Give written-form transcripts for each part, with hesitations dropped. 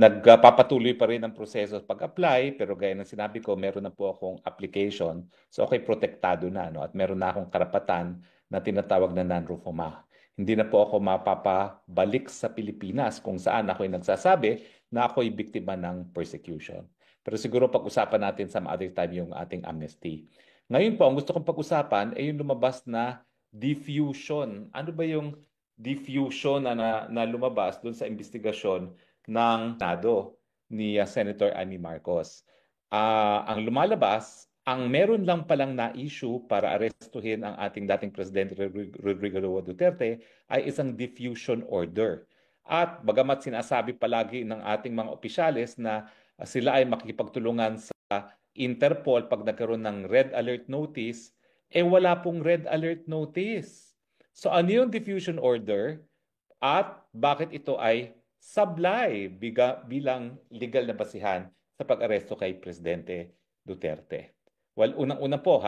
nagpapatuloy pa rin ang proseso sa pag-apply, pero gaya ng sinabi ko, meron na po akong application. So okay, protektado na, no? At meron na akong karapatan na tinatawag na non-refoulement. Hindi na po ako mapapabalik sa Pilipinas kung saan ako'y nagsasabi na ako'y biktima ng persecution. Pero siguro pag-usapan natin some other time yung ating amnesty. Ngayon po, ang gusto kong pag-usapan ay yung lumabas na diffusion. Ano ba yung diffusion na lumabas doon sa investigasyon ng Senado ni Senator Amy Marcos? Ang lumalabas, ang meron lang palang na-issue para arestuhin ang ating dating Presidente Rodrigo Roa Duterte ay isang diffusion order. At bagamat sinasabi palagi ng ating mga opisyales na sila ay makikipagtulungan sa Interpol pag nagkaroon ng red alert notice, wala pong red alert notice. So ano yung diffusion order at bakit ito ay sablay bilang legal na basihan sa pag-aresto kay Presidente Duterte? Well, unang-una po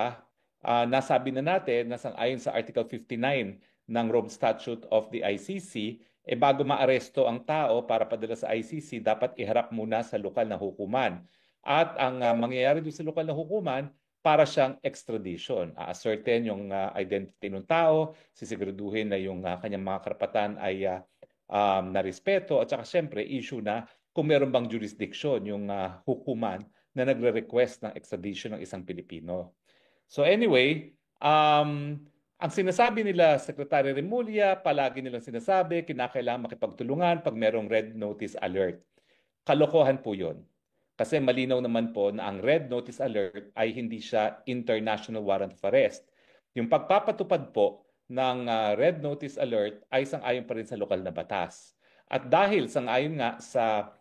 nasabi na natin na ayon sa Article 59 ng Rome Statute of the ICC, bago maaresto ang tao para padala sa ICC, dapat iharap muna sa lokal na hukuman. At ang mangyayari doon sa lokal na hukuman, para siyang extradition. A-ascertain yung identity ng tao, sisiguraduhin na yung kanyang mga karapatan ay narespeto, at saka siyempre issue na kung meron bang jurisdiction yung hukuman na nagre-request ng extradition ng isang Pilipino. So anyway, ang sinasabi nila, Secretary Remulla, palagi nilang sinasabi, kinakailangan makipagtulungan pag merong red notice alert. Kalokohan po yun. Kasi malinaw naman po na ang red notice alert ay hindi siya international warrant of arrest. Yung pagpapatupad po ng red notice alert ay sang-ayon pa rin sa lokal na batas. At dahil sang-ayon nga sa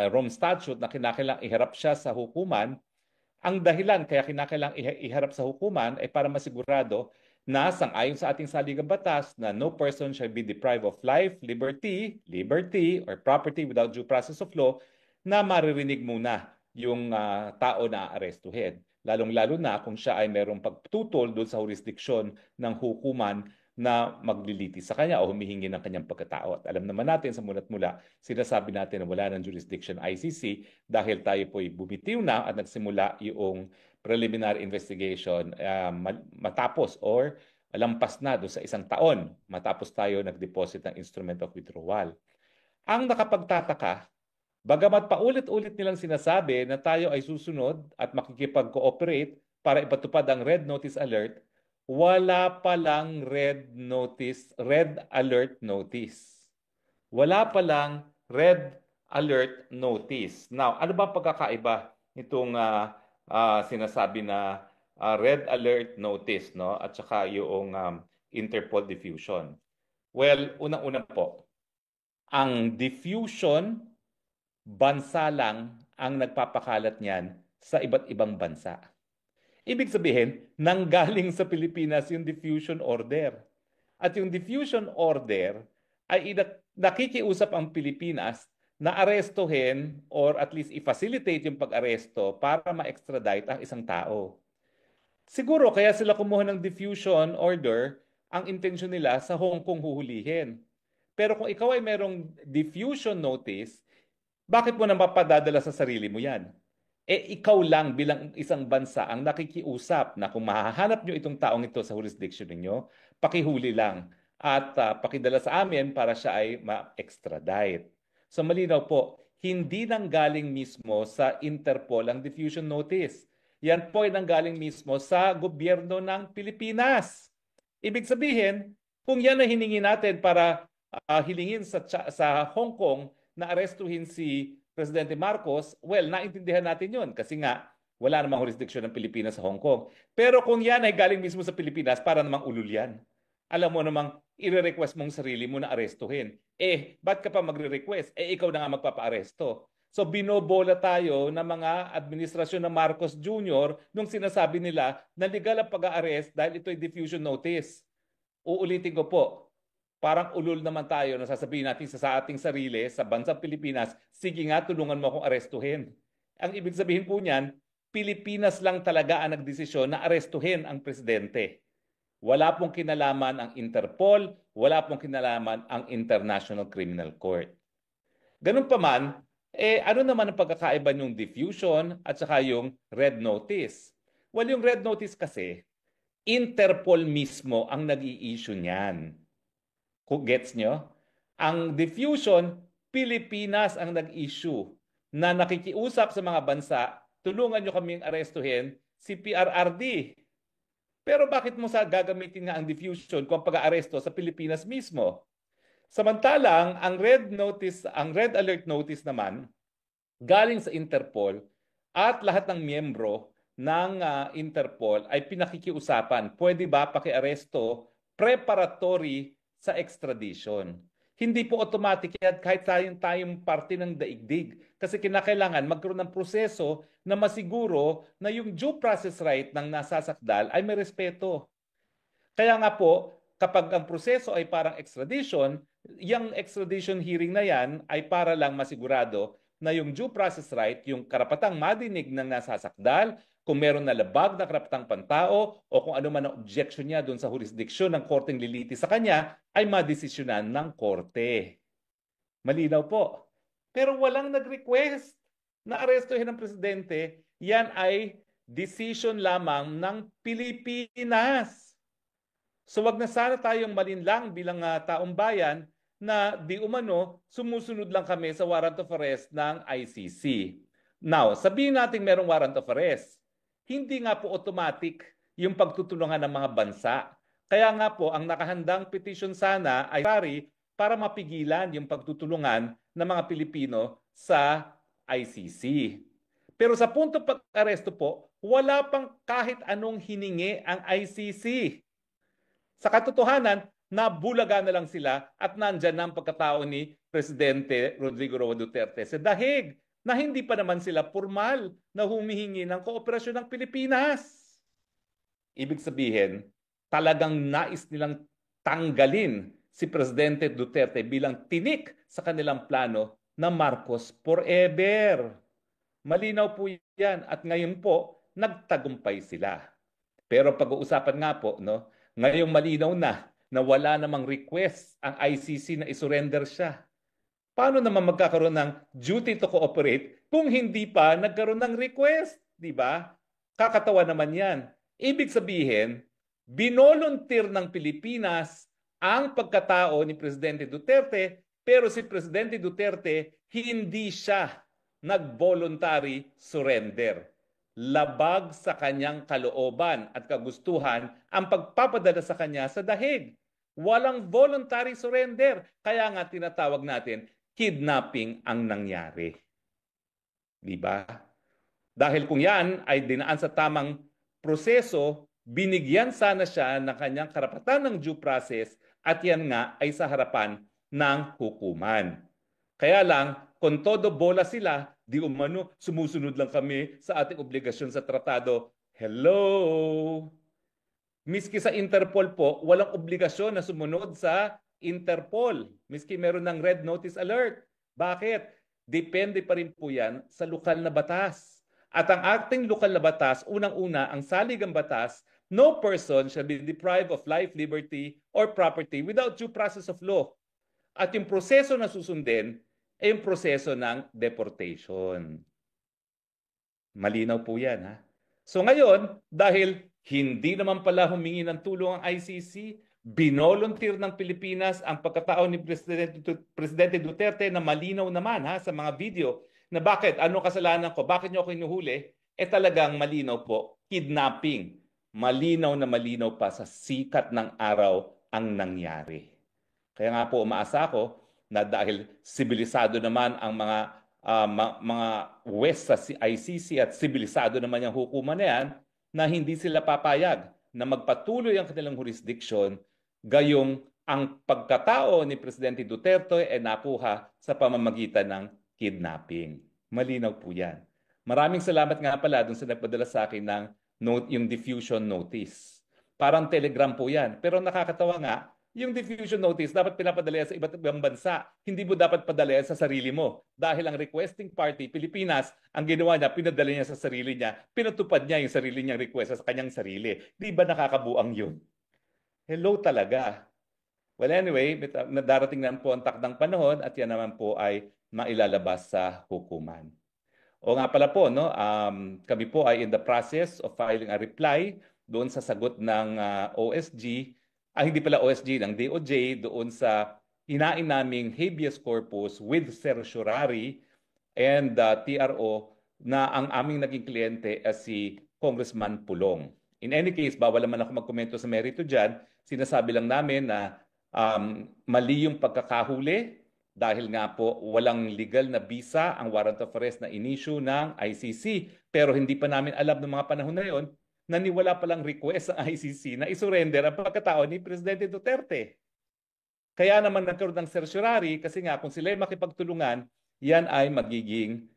Rome Statute na kinakailangang iharap siya sa hukuman, ang dahilan kaya kinakailangang iharap sa hukuman ay para masigurado na sang-ayon sa ating saligang batas na no person shall be deprived of life, liberty, or property without due process of law, na maririnig muna yung tao na aarestuhin. Lalong-lalo na kung siya ay merong pagtutol doon sa jurisdiksyon ng hukuman na maglilitis sa kanya o humihingi ng kanyang pagkatao. At alam naman natin sa mulat mula, sinasabi natin na wala ng jurisdiction ICC dahil tayo po'y bumitiw na at nagsimula yung preliminary investigation matapos or lampas na doon sa isang taon matapos tayo nag-deposit ng instrument of withdrawal. Ang nakapagtataka, bagamat paulit-ulit nilang sinasabi na tayo ay susunod at makikipag-cooperate para ipatupad ang red notice alert, wala palang red alert notice. Wala palang red alert notice. Now, ano ba pagkakaiba nitong sinasabi na red alert notice, no? At saka yung Interpol diffusion? Well, unang-una po, ang diffusion, bansa lang ang nagpapakalat niyan sa iba't ibang bansa. Ibig sabihin, nanggaling sa Pilipinas yung diffusion order. At yung diffusion order ay nakikiusap ang Pilipinas na arestuhin or at least i-facilitate yung pag-aresto para ma-extradite ang isang tao. Siguro kaya sila kumuha ng diffusion order, ang intensyon nila sa Hong Kong huhulihin. Pero kung ikaw ay merong diffusion notice, bakit mo na mapadadala sa sarili mo yan? Ikaw lang bilang isang bansa ang nakikiusap na kung mahahanap nyo itong taong ito sa jurisdiction ninyo, pakihuli lang at pakidala sa amin para siya ay ma-extradite. So malinaw po, hindi nanggaling mismo sa Interpol ang diffusion notice. Yan po ay nanggaling mismo sa gobyerno ng Pilipinas. Ibig sabihin, kung yan na hiningi natin para hilingin sa Hong Kong na arestuhin si Presidente Marcos, well, naintindihan natin yon kasi nga wala namang jurisdiction ng Pilipinas sa Hong Kong. Pero kung yan ay galing mismo sa Pilipinas, para namang ulul yan. Alam mo namang i-request mong sarili mo na arestuhin. Ba't ka pa magre-request? Ikaw na nga magpapa-aresto. So binobola tayo ng mga administrasyon ng Marcos Jr. nung sinasabi nila na legal ang pag-arrest dahil ito ay diffusion notice. Uulitin ko po, parang ulul naman tayo na sasabihin natin sa ating sarili, sa bansang Pilipinas, sige nga, tulungan mo akong arestuhin. Ang ibig sabihin po niyan, Pilipinas lang talaga ang nagdesisyon na arestuhin ang presidente. Wala pong kinalaman ang Interpol, wala pong kinalaman ang International Criminal Court. Ganun pa man, ano naman ang pagkakaiba ng diffusion at saka yung red notice? Well, yung red notice kasi, Interpol mismo ang nag-i-issue niyan. Gets nyo? Ang diffusion, Pilipinas ang nag-issue na nakikiusap sa mga bansa, tulungan nyo kaming arestuhin si PRRD. Pero bakit mo sa gagamitin nga ang diffusion kung pag-aaresto sa Pilipinas mismo? Samantalang, ang red alert notice naman, galing sa Interpol at lahat ng miyembro ng Interpol ay pinakikiusapan. Pwede ba pakiaresto preparatory sa extradition? Hindi po automatic yan kahit tayong parte ng daigdig. Kasi kinakailangan magkaroon ng proseso na masiguro na yung due process right ng nasasakdal ay may respeto. Kaya nga po, kapag ang proseso ay parang extradition, yung extradition hearing na yan ay para lang masigurado na yung due process right, yung karapatang madinig ng nasasakdal, kung meron na labag na karapatang pantao o kung ano man ang objection niya doon sa jurisdiction ng korteng liliti sa kanya, ay madesisyonan ng korte. Malinaw po. Pero walang nag-request na arestuhin ng presidente. Yan ay decision lamang ng Pilipinas. So wag na sana tayong malinlang bilang taong bayan na di umano sumusunod lang kami sa warrant of arrest ng ICC. Now, sabihin natin merong warrant of arrest. Hindi nga po automatic yung pagtutulungan ng mga bansa. Kaya nga po, ang nakahandang petition sana ay para mapigilan yung pagtutulungan ng mga Pilipino sa ICC. Pero sa punto pag-aresto po, wala pang kahit anong hiningi ang ICC. Sa katotohanan, nabulaga na lang sila at nandyan na ang pagkatao ni Presidente Rodrigo Roa Duterte sa dahig na hindi pa naman sila formal na humihingi ng kooperasyon ng Pilipinas. Ibig sabihin, talagang nais nilang tanggalin si Presidente Duterte bilang tinik sa kanilang plano na Marcos forever. Malinaw po yan at ngayon po, nagtagumpay sila. Pero pag-uusapan nga po, no, ngayong malinaw na wala namang request ang ICC na isurrender siya. Paano naman magkakaroon ng duty to cooperate kung hindi pa nagkaroon ng request? Di ba? Kakatawa naman yan. Ibig sabihin, binolunteer ng Pilipinas ang pagkatao ni Presidente Duterte, pero si Presidente Duterte hindi siya nag-voluntary surrender. Labag sa kanyang kalooban at kagustuhan ang pagpapadala sa kanya sa dahig. Walang voluntary surrender. Kaya nga tinatawag natin, kidnapping ang nangyari. Di ba? Dahil kung yan ay dinaan sa tamang proseso, binigyan sana siya ng kanyang karapatan ng due process at yan nga ay sa harapan ng hukuman. Kaya lang, kung todo bola sila, di umano, sumusunod lang kami sa ating obligasyon sa tratado. Hello! Miski sa Interpol po, walang obligasyon na sumunod sa Interpol. Miski meron ng red notice alert. Bakit? Depende pa rin po yan sa lokal na batas. At ang ating lokal na batas, unang-una, ang saligang batas, no person shall be deprived of life, liberty, or property without due process of law. At yung proseso na susundin ay yung proseso ng deportation. Malinaw po yan, ha? So ngayon, dahil hindi naman pala humingi ng tulong ang ICC, binolunteer ng Pilipinas ang pagkatao ni Presidente Duterte na malinaw naman ha, sa mga video na bakit, ano kasalanan ko, bakit niyo ako inuhuli, talagang malinaw po, kidnapping. Malinaw na malinaw pa sa sikat ng araw ang nangyari. Kaya nga po umaasa ako na dahil sibilisado naman ang mga West sa ICC at sibilisado naman yung hukuman na yan, na hindi sila papayag na magpatuloy ang kanilang jurisdiction gayong ang pagkatao ni Presidente Duterte ay nakuha sa pamamagitan ng kidnapping. Malinaw po yan. Maraming salamat nga pala dun sa nagpadala sa akin ng yung diffusion notice. Parang telegram po yan. Pero nakakatawa nga, yung diffusion notice dapat pinapadala sa iba't ibang bansa. Hindi mo dapat padala sa sarili mo. Dahil ang requesting party, Pilipinas, ang ginawa niya, pinadala niya sa sarili niya. Pinatupad niya yung sarili niyang request sa kanyang sarili. Di ba nakakabuang yun? Hello talaga. Well anyway, darating na po ang takdang panahon at yan naman po ay mailalabas sa hukuman. O nga pala po, no, kami po ay in the process of filing a reply doon sa sagot ng OSG, hindi pala OSG, ng DOJ, doon sa hinain naming habeas corpus with certiorari and TRO na ang aming naging kliyente ay si Congressman Pulong. In any case, bawal naman ako magkomento sa merito dyan. Sinasabi lang namin na mali yung pagkakahuli dahil nga po walang legal na visa ang warrant of arrest na in-issue ng ICC. Pero hindi pa namin alam ng mga panahon na yon na niwala palang request ng ICC na isurrender ang pagkatao ni Presidente Duterte. Kaya naman nagkaroon ng certiorari kasi nga kung sila ay makipagtulungan, yan ay magiging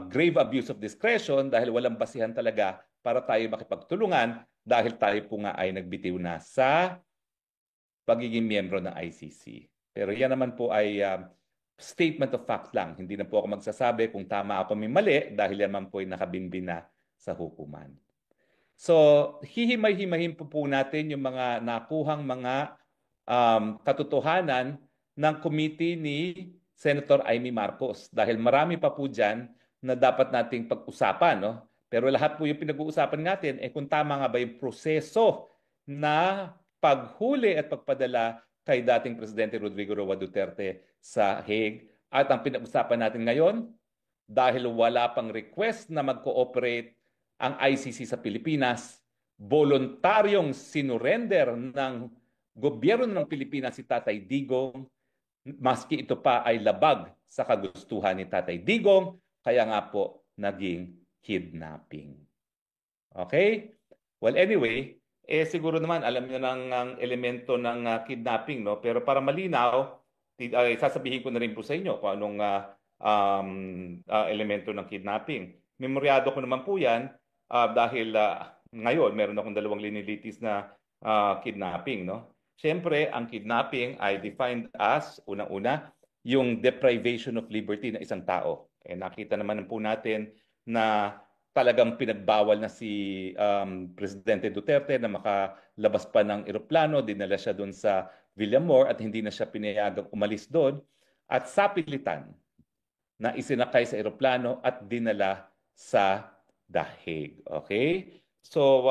grave abuse of discretion dahil walang basihan talaga para tayo makipagtulungan dahil tayo po nga ay nagbitiw na sa pagiging miyembro ng ICC. Pero yan naman po ay statement of fact lang. Hindi na po ako magsasabi kung tama ako may mali dahil yan naman po ay nakabinbin na sa hukuman. So, hihimay-himayin po natin yung mga nakuhang mga katotohanan ng committee ni Senator Amy Marcos. Dahil marami pa po dyan na dapat nating pag-usapan. No? Pero lahat po yung pinag-uusapan natin, kung tama nga ba yung proseso na paghuli at pagpadala kay dating Presidente Rodrigo Roa Duterte sa Hague. At ang pinag-usapan natin ngayon, dahil wala pang request na mag-cooperate ang ICC sa Pilipinas, voluntaryong sinurrender ng gobyerno ng Pilipinas si Tatay Digong, maski ito pa ay labag sa kagustuhan ni Tatay Digong, kaya nga po naging kidnapping. Okay? Well, anyway, siguro naman alam niyo ng elemento ng kidnapping, no? Pero para malinaw, sasabihin ko na rin po sa inyo kung anong elemento ng kidnapping. Memoryado ko naman po yan dahil ngayon meron akong dalawang linilitis na kidnapping, no? Siyempre, ang kidnapping ay defined as, unang-una, yung deprivation of liberty ng isang tao. Nakita naman po natin na talagang pinagbawal na si Presidente Duterte na makalabas pa ng eroplano, dinala siya doon sa Villamor at hindi na siya pinayagang umalis doon. At sapilitan na isinakay sa eroplano at dinala sa The Hague. Okay? So,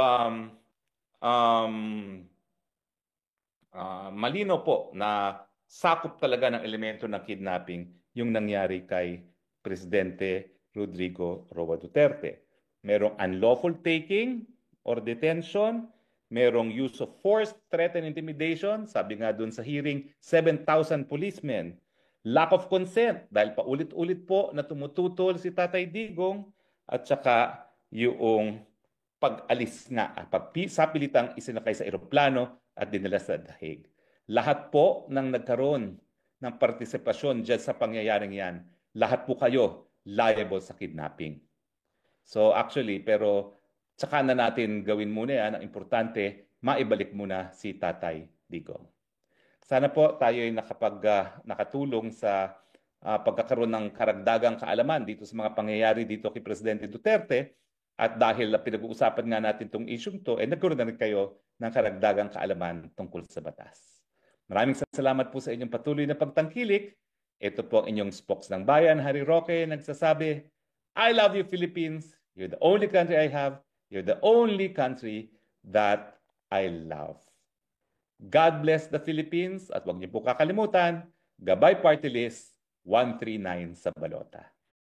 malino po na sakop talaga ng elemento ng kidnapping yung nangyari kay Presidente Rodrigo Roa Duterte. Merong unlawful taking or detention, merong use of force, threat, and intimidation. Sabi nga dun sa hearing, 7,000 policemen. Lack of consent, dahil paulit-ulit po na tumututol si Tatay Digong, at saka yung pag-alis nga, sapilitang isinakay sa eroplano at dinala sa The Hague. Lahat po ng nagkaroon ng partisipasyon dyan sa pangyayaring yan, lahat po kayo liable sa kidnapping. So actually, pero tsaka na natin gawin muna yan. Ang importante, maibalik muna si Tatay Digong. Sana po tayo ay nakatulong sa pagkakaroon ng karagdagang kaalaman dito sa mga pangyayari dito kay Presidente Duterte. At dahil pinag-uusapan nga natin itong issue to, nagkaroon na rin kayo ng karagdagang kaalaman tungkol sa batas. Maraming salamat po sa inyong patuloy na pagtangkilik. Ito po ang inyong spokes ng bayan, Harry Roque, nagsasabi, I love you, Philippines. You're the only country I have. You're the only country that I love. God bless the Philippines at huwag niyo po kakalimutan, Gabay Party List 139 sa balota.